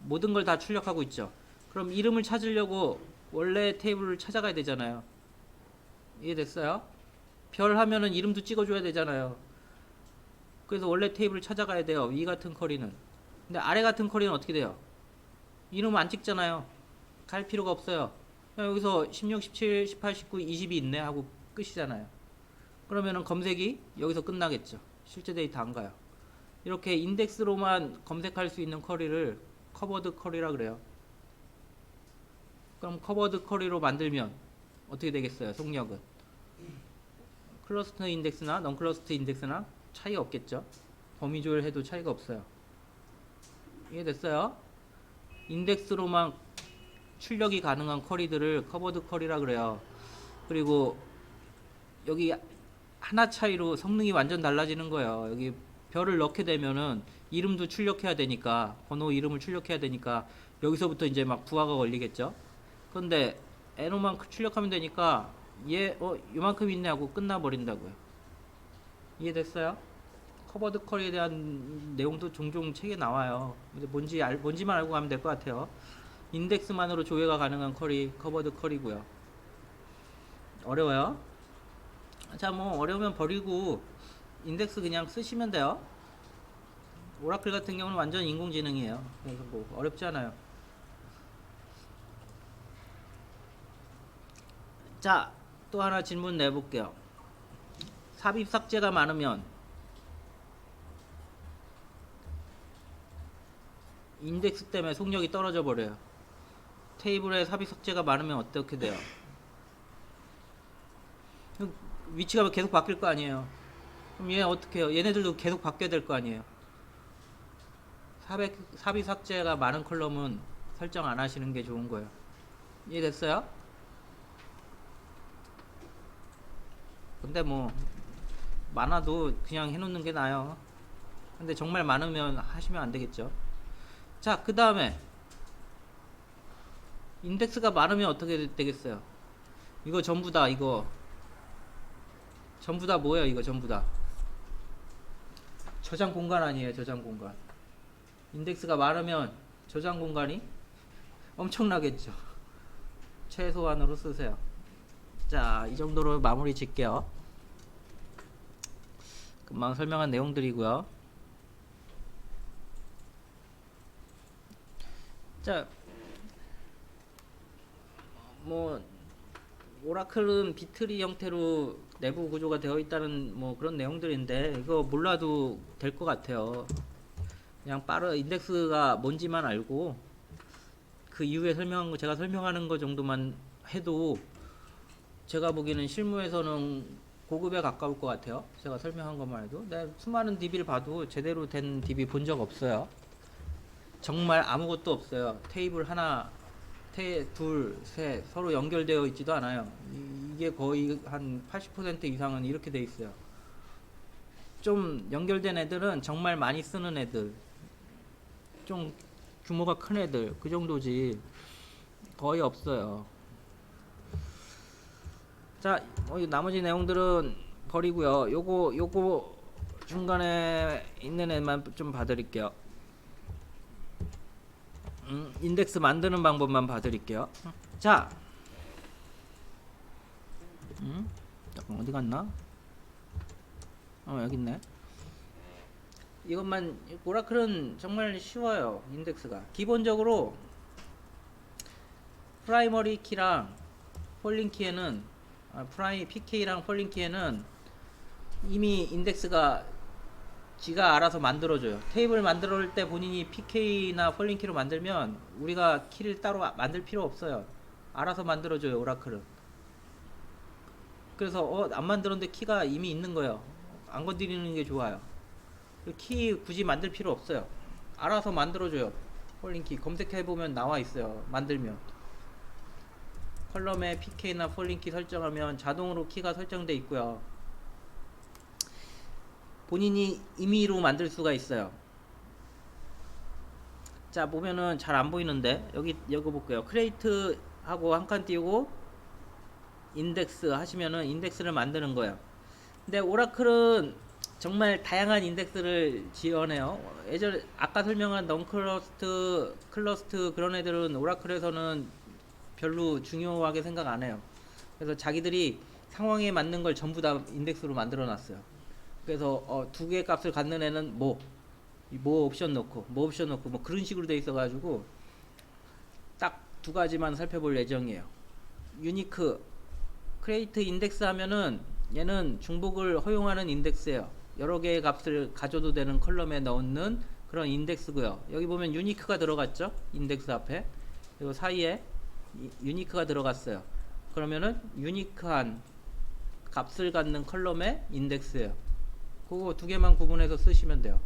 모든 걸 다 출력하고 있죠. 그럼 이름을 찾으려고 원래 테이블을 찾아가야 되잖아요. 이해됐어요? 별 하면은 이름도 찍어줘야 되잖아요. 그래서 원래 테이블을 찾아가야 돼요. 위 같은 쿼리는. 근데 아래 같은 쿼리는 어떻게 돼요? 이름 안 찍잖아요. 갈 필요가 없어요. 그냥 여기서 16, 17, 18, 19, 20이 있네 하고 끝이잖아요. 그러면은 검색이 여기서 끝나겠죠. 실제 데이터 안 가요. 이렇게 인덱스로만 검색할 수 있는 쿼리를 커버드 쿼리라 그래요. 그럼 커버드 쿼리로 만들면 어떻게 되겠어요? 속력은 클러스터 인덱스나 넌클러스트 인덱스나 차이 없겠죠. 범위 조회를 해도 차이가 없어요. 이해됐어요? 인덱스로만 출력이 가능한 쿼리들을 커버드 쿼리라 그래요. 그리고 여기 하나 차이로 성능이 완전 달라지는 거예요. 여기 별을 넣게 되면은 이름도 출력해야 되니까, 번호 이름을 출력해야 되니까 여기서부터 이제 막 부하가 걸리겠죠. 그런데 n호만 출력하면 되니까 얘 요만큼 있네 하고 끝나버린다고요. 이해됐어요? 커버드 쿼리에 대한 내용도 종종 책에 나와요. 근데 뭔지만 알고 가면 될 것 같아요. 인덱스만으로 조회가 가능한 쿼리 커버드 쿼리고요. 어려워요? 자, 뭐 어려우면 버리고 인덱스 그냥 쓰시면 돼요. 오라클 같은 경우는 완전 인공지능이에요. 그래서 뭐 어렵지 않아요. 자, 또 하나 질문 내볼게요. 삽입 삭제가 많으면 인덱스 때문에 속력이 떨어져 버려요. 테이블에 삽입 삭제가 많으면 어떻게 돼요? 위치가 계속 바뀔 거 아니에요. 그럼 얘 어떻게 해요? 얘네들도 계속 바뀌어야 될 거 아니에요. 삽입 삭제가 많은 컬럼은 설정 안 하시는 게 좋은 거예요. 이해됐어요? 근데 뭐 많아도 그냥 해놓는 게 나아요. 근데 정말 많으면 하시면 안 되겠죠. 자, 그 다음에 인덱스가 많으면 어떻게 되겠어요? 이거 전부 다, 이거 전부 다 뭐예요? 이거 전부 다 저장 공간 아니에요? 저장 공간. 인덱스가 많으면 저장 공간이 엄청나겠죠. 최소한으로 쓰세요. 자, 이 정도로 마무리 짓게요. 금방 설명한 내용들이고요. 자, 뭐 오라클은 비트리 형태로 내부 구조가 되어 있다는 뭐 그런 내용들인데 이거 몰라도 될 것 같아요. 그냥 인덱스가 뭔지만 알고 그 이후에 설명한 거, 제가 설명하는 거 정도만 해도 제가 보기에는 실무에서는 고급에 가까울 것 같아요. 제가 설명한 것만 해도. 내가 수많은 DB를 봐도 제대로 된 DB 본 적 없어요. 정말 아무것도 없어요. 테이블 하나, 둘, 셋 서로 연결되어 있지도 않아요. 이게 거의 한 80% 이상은 이렇게 돼 있어요. 좀 연결된 애들은 정말 많이 쓰는 애들, 좀 규모가 큰 애들, 그 정도지 거의 없어요. 자, 나머지 내용들은 버리고요. 요거 중간에 있는 애만 좀 봐드릴게요. 인덱스 만드는 방법만 봐드릴게요. 자, 잠깐 어디 갔나? 여기 있네. 이것만, 오라클은 정말 쉬워요. 인덱스가 기본적으로 프라이머리 키랑 폴링 키에는 PK랑 폴링 키에는 이미 인덱스가 지가 알아서 만들어줘요. 테이블 만들 때 본인이 PK나 폴링 키로 만들면 우리가 키를 따로 만들 필요 없어요. 알아서 만들어줘요, 오라클은. 그래서 안 만들었는데 키가 이미 있는 거예요. 안 건드리는 게 좋아요. 키 굳이 만들 필요 없어요. 알아서 만들어줘요. 폴링 키 검색해보면 나와 있어요. 만들면 컬럼에 PK나 폴링 키 설정하면 자동으로 키가 설정돼 있고요. 본인이 임의로 만들 수가 있어요. 자, 보면은 잘 안 보이는데 여기 볼게요. 크리에이트 하고 한 칸 띄우고 인덱스 하시면은 인덱스를 만드는 거예요. 근데 오라클은 정말 다양한 인덱스를 지원해요. 예전에 아까 설명한 넌클러스트, 클러스트 그런 애들은 오라클에서는 별로 중요하게 생각 안 해요. 그래서 자기들이 상황에 맞는 걸 전부 다 인덱스로 만들어 놨어요. 그래서 두 개의 값을 갖는 애는 뭐 옵션 넣고 뭐 그런 식으로 돼 있어 가지고 딱 두 가지만 살펴볼 예정이에요. 유니크 크리에이트 인덱스 하면은 얘는 중복을 허용하는 인덱스예요. 여러 개의 값을 가져도 되는 컬럼에 넣는 그런 인덱스고요. 여기 보면 유니크가 들어갔죠? 인덱스 앞에. 그리고 사이에 유니크가 들어갔어요. 그러면은 유니크한 값을 갖는 컬럼의 인덱스예요. 그거 두 개만 구분해서 쓰시면 돼요.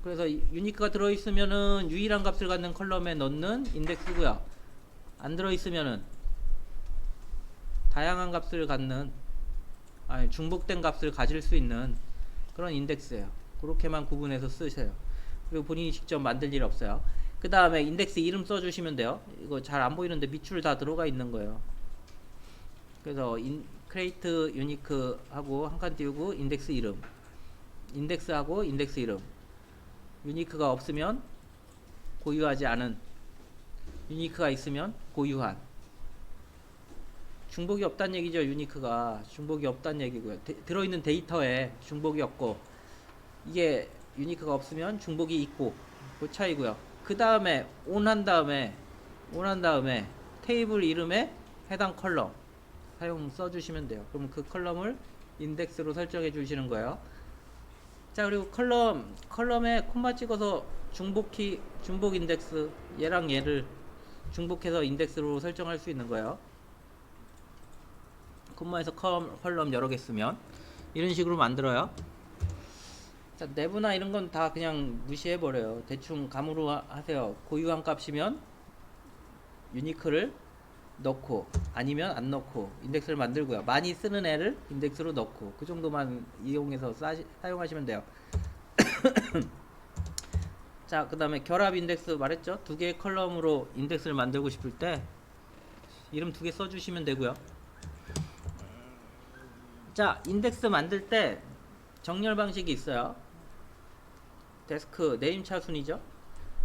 그래서 유니크가 들어있으면은 유일한 값을 갖는 컬럼에 넣는 인덱스고요. 안 들어있으면은 다양한 값을 갖는, 중복된 값을 가질 수 있는 그런 인덱스예요. 그렇게만 구분해서 쓰세요. 그리고 본인이 직접 만들 일 없어요. 그 다음에 인덱스 이름 써주시면 돼요. 이거 잘 안 보이는데 밑줄 다 들어가 있는 거예요. 그래서 크리에이트 유니크 하고 한 칸 띄우고 인덱스 이름, 인덱스하고 인덱스 이름. 유니크가 없으면 고유하지 않은, 유니크가 있으면 고유한. 중복이 없다는 얘기죠. 유니크가 중복이 없다는 얘기고요. 들어있는 데이터에 중복이 없고, 이게 유니크가 없으면 중복이 있고, 그 차이고요. 그 다음에 온 한 다음에 테이블 이름에 해당 컬럼 사용 써주시면 돼요. 그럼 그 컬럼을 인덱스로 설정해 주시는 거예요. 자, 그리고 컬럼에 콤마 찍어서 중복 인덱스, 얘랑 얘를 중복해서 인덱스로 설정할 수 있는 거예요. 콤마에서 컬럼 여러 개 쓰면. 이런 식으로 만들어요. 자, 내부나 이런 건 다 그냥 무시해 버려요. 대충 감으로 하세요. 고유한 값이면 유니크를 넣고 아니면 안 넣고 인덱스를 만들고요. 많이 쓰는 애를 인덱스로 넣고 그 정도만 이용해서 사용하시면 돼요. 자, 그 다음에 결합 인덱스 말했죠? 두 개의 컬럼으로 인덱스를 만들고 싶을 때 이름 두 개 써주시면 되고요. 자, 인덱스 만들 때 정렬 방식이 있어요. 데스크 네임 차순이죠.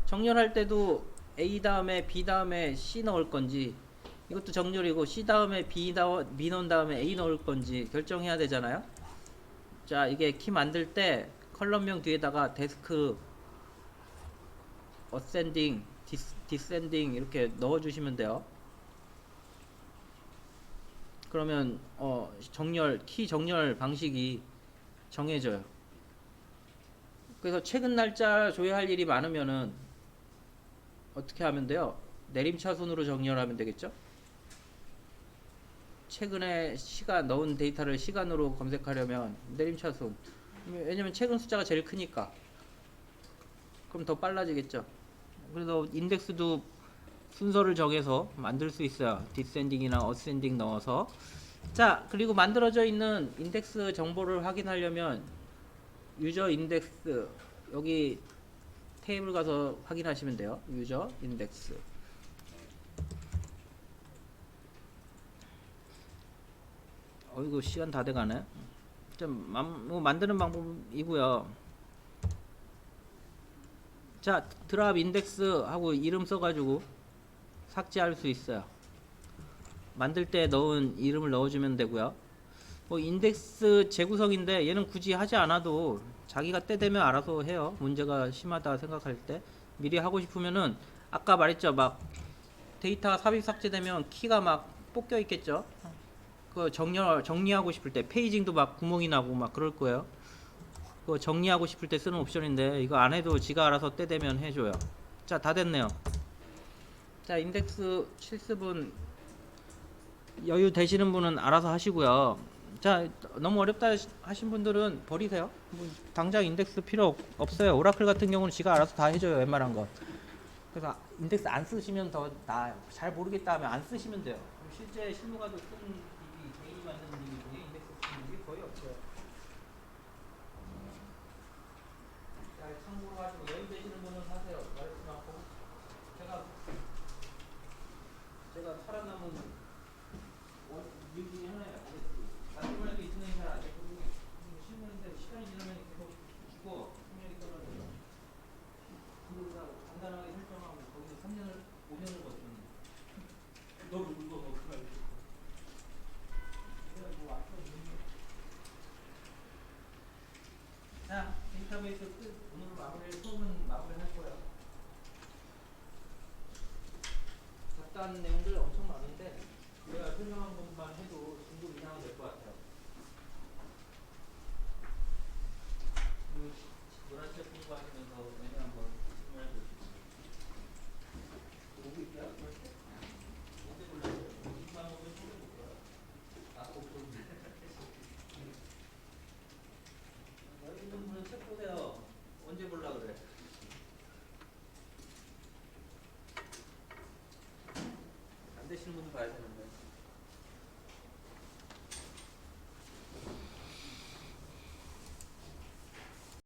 정렬할 때도 A 다음에 B 다음에 C 넣을 건지, 이것도 정렬이고 C 다음에 B 넣은 다음에 A 넣을 건지 결정해야 되잖아요. 자, 이게 키 만들 때 컬럼명 뒤에다가 데스크 어센딩, 디센딩 이렇게 넣어주시면 돼요. 그러면 키 정렬 방식이 정해져요. 그래서 최근 날짜 조회할 일이 많으면은 어떻게 하면 돼요? 내림차순으로 정렬하면 되겠죠? 최근에 시간 넣은 데이터를 시간으로 검색하려면 내림차순. 왜냐면 최근 숫자가 제일 크니까. 그럼 더 빨라지겠죠? 그래서 인덱스도 순서를 정해서 만들 수 있어요. 디센딩이나 어센딩 넣어서. 자, 그리고 만들어져 있는 인덱스 정보를 확인하려면 유저 인덱스 여기 테이블 가서 확인하시면 돼요. 유저 인덱스. 어이구, 시간 다 돼가네. 뭐 만드는 방법이고요. 자, 드랍 인덱스 하고 이름 써가지고 삭제할 수 있어요. 만들 때 넣은 이름을 넣어주면 되고요. 뭐 인덱스 재구성인데 얘는 굳이 하지 않아도 자기가 때 되면 알아서 해요. 문제가 심하다 생각할 때 미리 하고 싶으면은 아까 말했죠. 막 데이터가 삽입 삭제되면 키가 막 뽑혀 있겠죠. 그 정리하고 싶을 때 페이징도 막 구멍이 나고 막 그럴 거예요. 그거 정리하고 싶을 때 쓰는 옵션인데 이거 안 해도 지가 알아서 때 되면 해줘요. 자, 다 됐네요. 자, 인덱스 실습은 여유 되시는 분은 알아서 하시고요. 자, 너무 어렵다 하신 분들은 버리세요. 뭐 당장 인덱스 필요 없어요. 오라클 같은 경우는 지가 알아서 다 해줘요. 웬만한 거. 그래서 인덱스 안 쓰시면 더 나아요. 잘 모르겠다 하면 안 쓰시면 돼요. 실제 실무가도 쓴 DB, 개인이 만든 DB 중에 인덱스 쓰는 게 거의 없어요. 잘 참고로 하시고 여유 되시는 분은 하세요. 말씀 않고 제가 살아남은 이유 중에 하나예요. 나중에 말도 이승이 잘안 됐거든요. 실무인데 시간이 지나면 계속 죽고 능력이 떨어져요. 그러다 간단하게 설정하고 거기서 3년을 5년을 버티는 너무 무거워 그말 자, 데이터베이스 끝. 오늘 수업은 마무리할 거예요. 잡다한 내용들 엄청 많은데 내가 설명한 것만 해도 중급 이상은 될 것 같아요. 노란 책 공부하시면서 내년 한번 질문해 보시고 오고 있어요? 언제 볼래요? 20만 원을 소개해볼까요? 꼭 좋은데. 여기 있는 분은 책 보세요. 언제 볼라 그래? 안 되시는 분은 봐야 되는데.